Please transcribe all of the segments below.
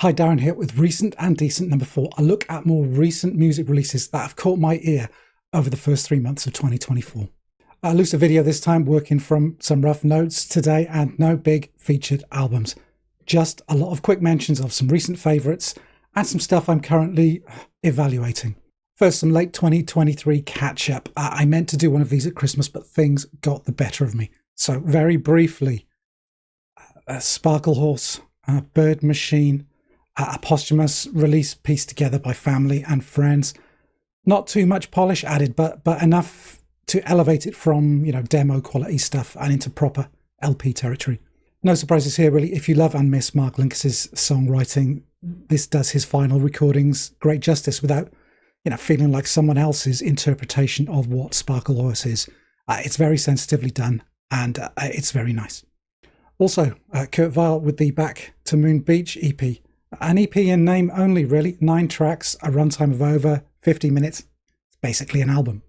Hi, Darren here with Recent and Decent number 4, a look at more recent music releases that have caught my ear over the first 3 months of 2024. A looser video this time, working from some rough notes today and no big featured albums. Just a lot of quick mentions of some recent favourites and some stuff I'm currently evaluating. First, some late 2023 catch-up. I meant to do one of these at Christmas, but things got the better of me. So very briefly, Sparklehorse, Bird Machine, a posthumous release pieced together by family and friends. Not too much polish added, but enough to elevate it from, demo quality stuff and into proper LP territory. No surprises here, really. If you love and miss Mark Linkous' songwriting, this does his final recordings great justice without, feeling like someone else's interpretation of what Sparklehorse is. It's very sensitively done, and it's very nice. Also, Kurt Weill with the Back to Moon Beach EP. An EP in name only, really. 9 tracks, a runtime of over 50 minutes. It's basically an album.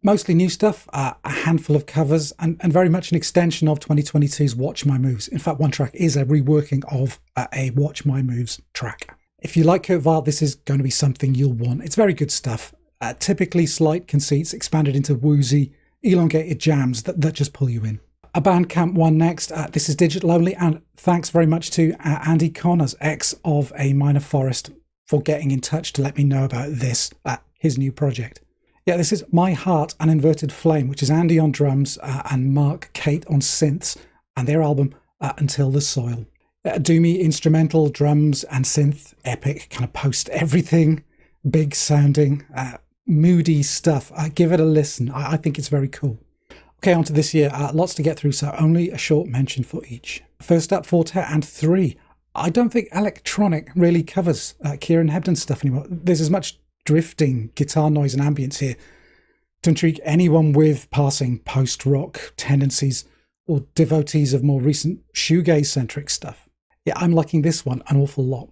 Mostly new stuff, a handful of covers, and very much an extension of 2022's Watch My Moves. In fact, one track is a reworking of a Watch My Moves track. If you like Kurt Weill, this is going to be something you'll want. It's very good stuff. Typically slight conceits expanded into woozy, elongated jams that just pull you in. A BANDCAMP one next. This is digital only, and thanks very much to Andy Connors, ex of A Minor Forest, for getting in touch to let me know about this, his new project. Yeah, this is My Heart, An Inverted Flame, which is Andy on drums and Mark Kate on synths, and their album Until the Soil. Doomy instrumental, drums and synth, epic, kind of post everything, big sounding, moody stuff. Give it a listen. I think it's very cool. Okay, on to this year. Lots to get through, so only a short mention for each. First up, Forte and 3. I don't think electronic really covers Kieran Hebden's stuff anymore. There's as much drifting, guitar noise and ambience here to intrigue anyone with passing post-rock tendencies or devotees of more recent shoegaze-centric stuff. Yeah, I'm liking this one an awful lot.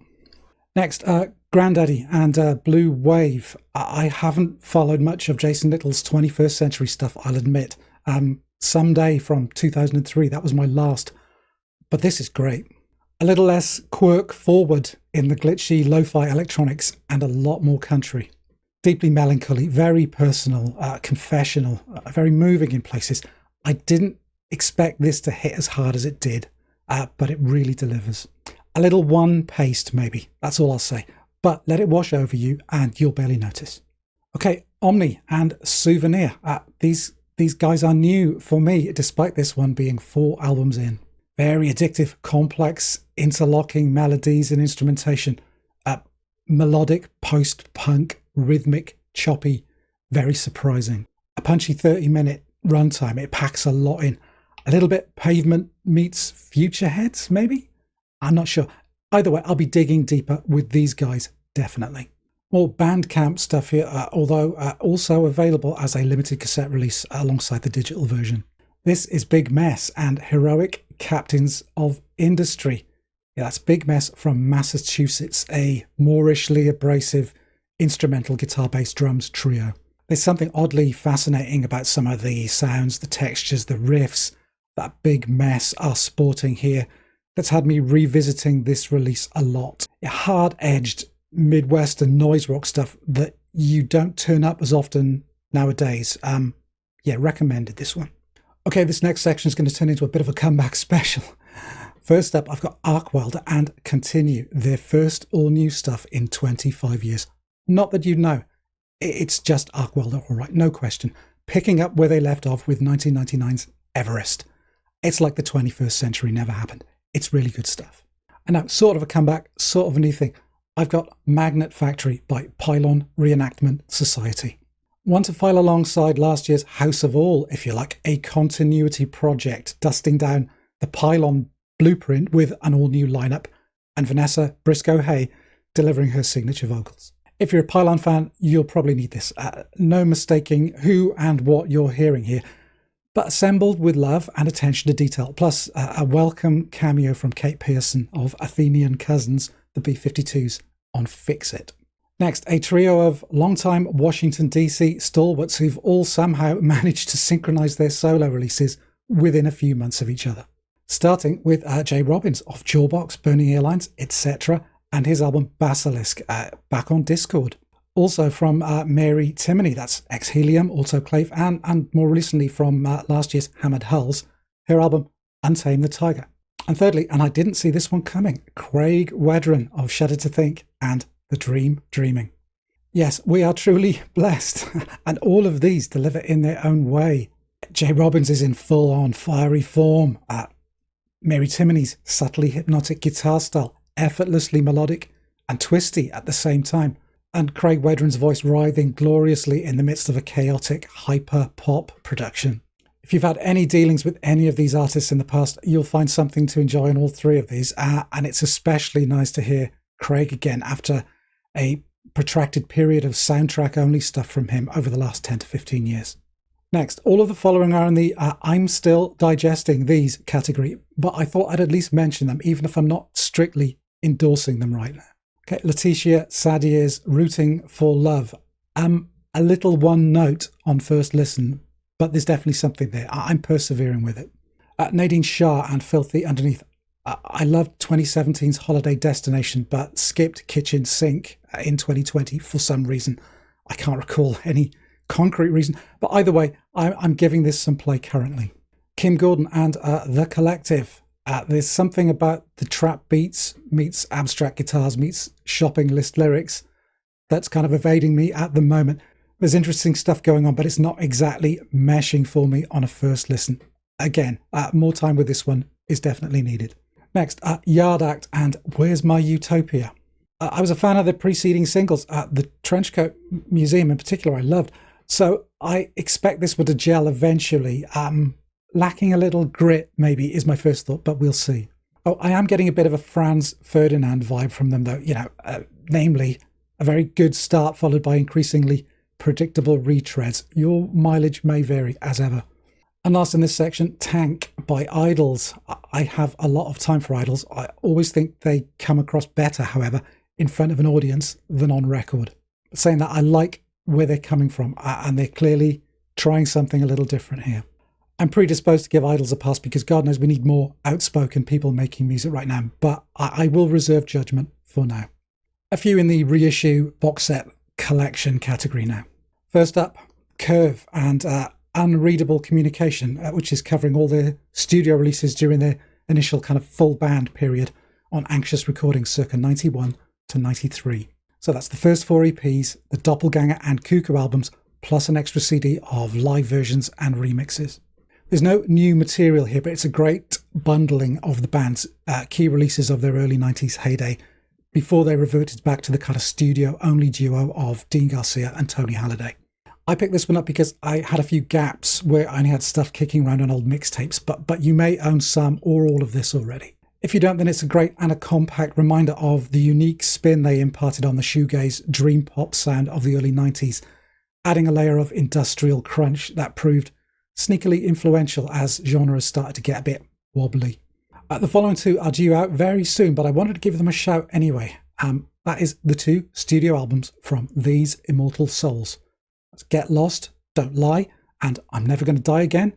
Next, Grandaddy and Blue Wave. I haven't followed much of Jason Little's 21st century stuff, I'll admit. Someday from 2003, that was my last, but this is great. A little less quirk forward in the glitchy lo-fi electronics and a lot more country. Deeply melancholy, very personal, confessional, very moving in places. I didn't expect this to hit as hard as it did, but it really delivers. A little one-paced maybe, that's all I'll say, but let it wash over you and you'll barely notice. Okay, Omni and Souvenir. These guys are new for me, despite this one being 4 albums in. Very addictive, complex, interlocking melodies and instrumentation. Melodic, post-punk, rhythmic, choppy, very surprising. A punchy 30-minute runtime. It packs a lot in. A little bit Pavement meets Futureheads, maybe? I'm not sure. Either way, I'll be digging deeper with these guys, definitely. More BANDCAMP stuff here, although also available as a limited cassette release alongside the digital version. This is Big Mess and Heroic Captains of Industry. Yeah, that's Big Mess from Massachusetts, a moorishly abrasive instrumental guitar-based drums trio. There's something oddly fascinating about some of the sounds, the textures, the riffs that Big Mess are sporting here that's had me revisiting this release a lot. Hard-edged Midwestern noise rock stuff that you don't turn up as often nowadays. Recommended this one. Okay, this next section is going to turn into a bit of a comeback special. First up, I've got Arcwelder and Continue, their first all-new stuff in 25 years. Not that you know, it's just Arcwelder, all right, no question. Picking up where they left off with 1999's Everest. It's like the 21st century never happened. It's really good stuff. And now, sort of a comeback, sort of a new thing. I've got Magnet Factory by Pylon Reenactment Society. One to file alongside last year's House of All, if you like, a continuity project, dusting down the Pylon blueprint with an all-new lineup, and Vanessa Briscoe-Hay delivering her signature vocals. If you're a Pylon fan, you'll probably need this. No mistaking who and what you're hearing here, but assembled with love and attention to detail, plus a welcome cameo from Kate Pearson of Athenian Cousins, the B-52s, on Fix It. Next, a trio of longtime Washington DC stalwarts who've all somehow managed to synchronize their solo releases within a few months of each other. Starting with J.Robbins of Jawbox, Burning Airlines, etc., and his album Basilisk, back on Discord. Also from Mary Timony, that's ex-Helium, Autoclave, and more recently from last year's Hammered Hulls, her album Untamed the Tiger. And thirdly, and I didn't see this one coming, Craig Wedren of Shudder to Think and The Dream Dreaming. Yes, we are truly blessed, and all of these deliver in their own way. J.Robbins is in full-on fiery form. Mary Timony's subtly hypnotic guitar style, effortlessly melodic and twisty at the same time. And Craig Wedren's voice writhing gloriously in the midst of a chaotic hyper-pop production. If you've had any dealings with any of these artists in the past, you'll find something to enjoy in all three of these. And it's especially nice to hear Craig again after a protracted period of soundtrack-only stuff from him over the last 10 to 15 years. Next, all of the following are in the I'm still digesting these category, but I thought I'd at least mention them, even if I'm not strictly endorsing them right now. Okay, Laetitia Sadier's Rooting for Love. A little one note on first listen, but there's definitely something there. I'm persevering with it. Nadine Shah and Filthy Underneath. I loved 2017's Holiday Destination, but skipped Kitchen Sink in 2020 for some reason. I can't recall any concrete reason, but either way, I'm giving this some play currently. Kim Gordon and The Collective. There's something about the trap beats meets abstract guitars meets shopping list lyrics that's kind of evading me at the moment. There's interesting stuff going on, but it's not exactly meshing for me on a first listen. Again, more time with this one is definitely needed. Next, Yard Act and Where's My Utopia? I was a fan of the preceding singles. The Trenchcoat Museum in particular I loved. So I expect this one to gel eventually. Lacking a little grit maybe is my first thought, but we'll see. Oh, I am getting a bit of a Franz Ferdinand vibe from them though, namely a very good start followed by increasingly predictable retreads. Your mileage may vary as ever. And last in this section, Tank by Idols. I have a lot of time for Idols. I always think they come across better, however, in front of an audience than on record. But saying that, I like where they're coming from, and they're clearly trying something a little different here. I'm predisposed to give Idols a pass because God knows we need more outspoken people making music right now, but I will reserve judgment for now. A few in the reissue box set collection category now. First up, Curve and Unreadable Communication, which is covering all their studio releases during their initial kind of full band period on Anxious Recordings circa 91 to 93. So that's the first 4 EPs, the Doppelganger and Cuckoo albums, plus an extra CD of live versions and remixes. There's no new material here, but it's a great bundling of the band's key releases of their early 90s heyday before they reverted back to the kind of studio-only duo of Dean Garcia and Tony Halliday. I picked this one up because I had a few gaps where I only had stuff kicking around on old mixtapes, but you may own some or all of this already. If you don't, then it's a great and a compact reminder of the unique spin they imparted on the shoegaze dream pop sound of the early 90s, adding a layer of industrial crunch that proved sneakily influential as genres started to get a bit wobbly. The following two are due out very soon, but I wanted to give them a shout anyway. That is the 2 studio albums from These Immortal Souls. That's Get Lost, Don't Lie, and I'm Never Gonna Die Again.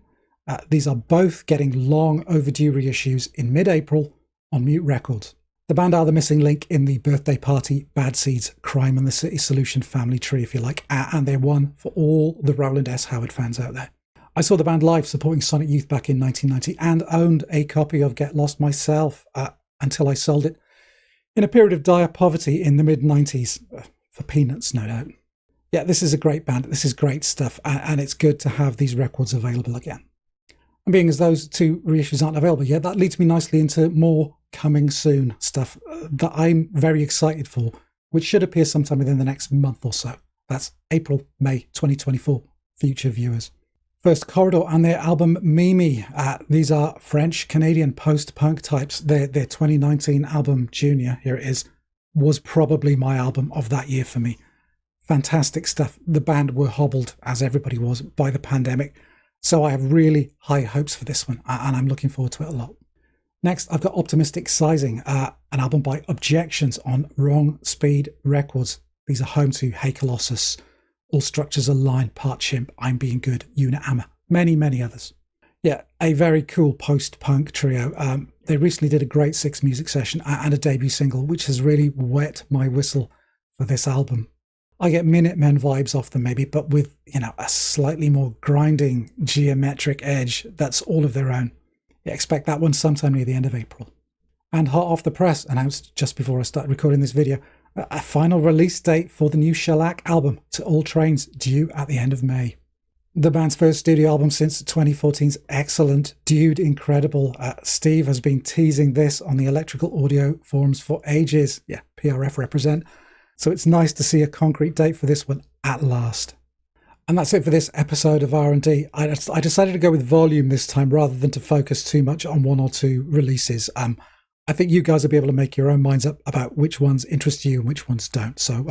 These are both getting long overdue reissues in mid-April on Mute Records. The band are the missing link in the Birthday Party, Bad Seeds, Crime and the City Solution family tree, if you like, and they're one for all the Roland S. Howard fans out there. I saw the band live supporting Sonic Youth back in 1990 and owned a copy of Get Lost myself until I sold it in a period of dire poverty in the mid-90s, for peanuts no doubt. Yeah, this is a great band, this is great stuff, and it's good to have these records available again. And being as those 2 reissues aren't available yet, that leads me nicely into more coming soon stuff that I'm very excited for, which should appear sometime within the next month or so. That's April, May 2024, future viewers. First, Corridor and their album Mimi. These are French-Canadian post-punk types. Their 2019 album, Junior, here it is, was probably my album of that year for me. Fantastic stuff. The band were hobbled, as everybody was, by the pandemic. So I have really high hopes for this one, and I'm looking forward to it a lot. Next, I've got Optimistic Sizing, an album by Objections on Wrong Speed Records. These are home to Hey Colossus, All Structures Align, Part Chimp, I'm Being Good, Unit Hammer, many, many others. Yeah, a very cool post-punk trio. They recently did a great 6 music session and a debut single, which has really wet my whistle for this album. I get Minutemen vibes off them maybe, but with, a slightly more grinding geometric edge that's all of their own. Yeah, expect that one sometime near the end of April. And hot off the press, announced just before I started recording this video, a final release date for the new Shellac album, To All Trains, due at the end of May. The band's first studio album since 2014's excellent Dude Incredible. Steve has been teasing this on the electrical audio forums for ages. Yeah, PRF represent. So it's nice to see a concrete date for this one at last. And that's it for this episode of R&D. I decided to go with volume this time rather than to focus too much on one or two releases. I think you guys will be able to make your own minds up about which ones interest you and which ones don't. So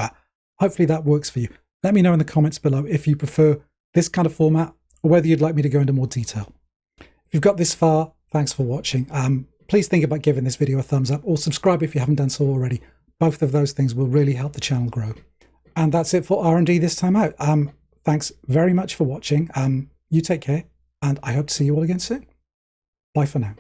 hopefully that works for you. Let me know in the comments below if you prefer this kind of format or whether you'd like me to go into more detail. If you've got this far, thanks for watching. Please think about giving this video a thumbs up or subscribe if you haven't done so already. Both of those things will really help the channel grow. And that's it for R&D this time out. Thanks very much for watching. You take care, and I hope to see you all again soon. Bye for now.